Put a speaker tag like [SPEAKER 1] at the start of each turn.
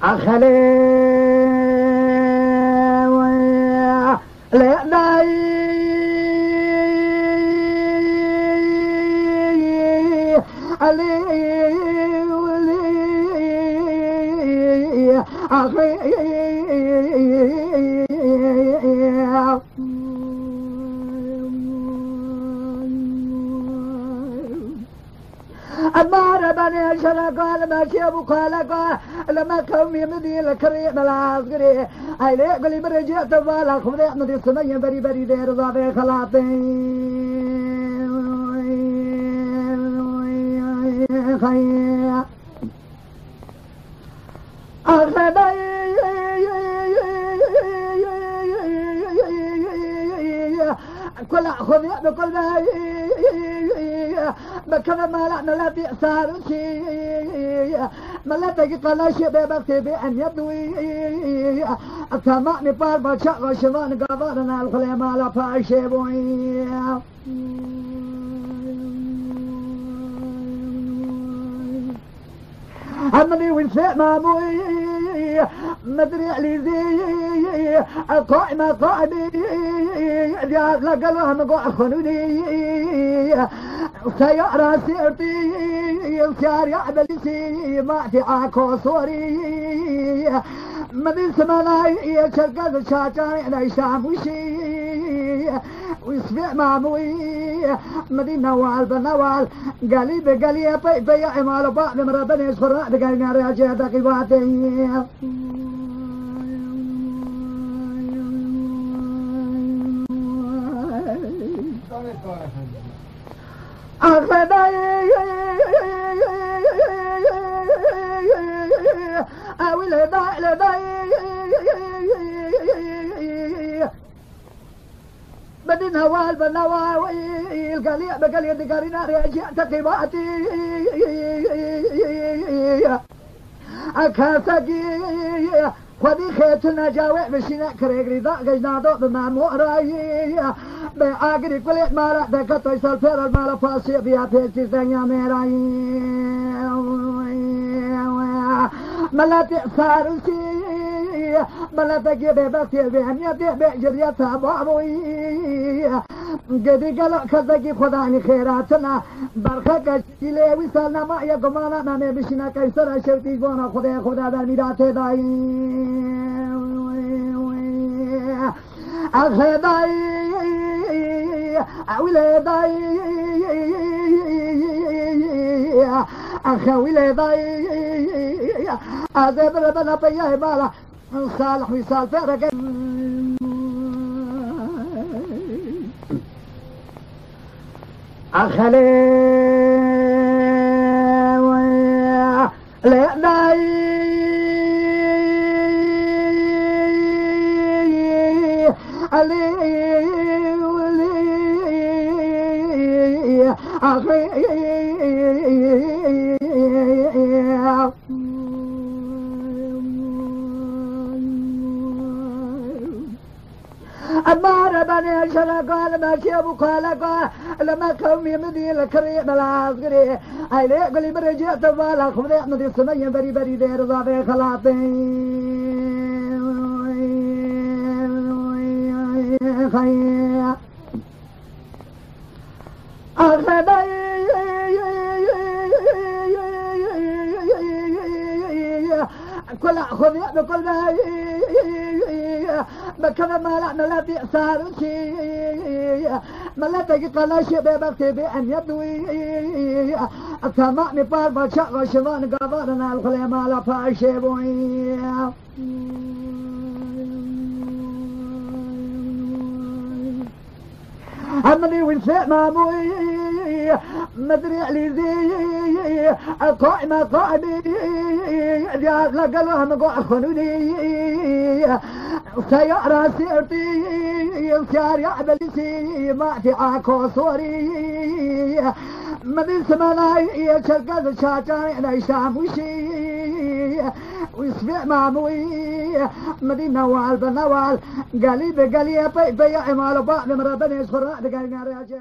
[SPEAKER 1] لا أدمار بني شرقال ماشي أبو خالقا لما كومي مدي الكريم العسكري أي ليه قولي برجع تبالا خذي أحمد السمية بري بري دير ضابي خلاطي خيا كل خذي بكل بكذا ما لا ملاتي صار شيء ملاتي قال شيء ببكتي بأن يبدوي أتمنى بار بشق وشمان قبرنا الخليمة لا فاشي بوي أمني ونسى ماموي مدري علي زي القائمة قائمي جاب لقلها مقوع خنوني سيارة سيرتي الشارع بلسي ما تعاكو صوري مدين سمالاي شرقز الشاجاي أنا شاموشي ويسمع ماموي مدين نوال بنوال قالي بقالي بيع عمال بعض مرابني يسخر دقاينا راجع دقيباتي أخذي أولي ضاي بدي نوال بنوال قليل بقليل دقارينا راجع دقيباتي أكاسقي خذي خيتنا جاوي بشينا كريقري ضاق جنادو بمامو راي بآقري كليت مالا دكتو يسالفير المالا فاسي بياتي تيزانيا ميراي ملاتي سارسي ملاتي جيبي بسي بيانياتي بجريتا بابوي قدي قلق كزاقي خداني خيراتنا برخك جيلي ويسالنا ما يقمانا نامي بشينا كيسر شرطي بونا خدا بالميداتي داي أخداي أولاداي أخويلاداي أزبر بنا بياه بالا صالح وصال فرق أخلي لا أدمار بني شرقال ماشي أبو خالقا لما كومي مدي الكريم العسكري أي ليه قولي برجع تبالا خذي أحمد السمية بري بري دير ضابي خلاطي خيا كل خذي بكل بكذا ما لا ملاتي صار شيء ملاتي قال شيء ببكتي بأن يبدوي أتمنى بار بشق وشمان قبرنا الخليمة لا فاشي بوي أمني ونسى ماموي مدري علي زي القائمة قائمي جاب لقلها مقوع خنوني سيارة سيرتي الشارع بلسي ما تعاكو صوري مدين سمالاي شرقز الشاجاي أنا شاموشي ويسمع ماموي مدين نوال بنوال قالي بقالي بيع عمال بعض مرابني يسخر دقاينا راجع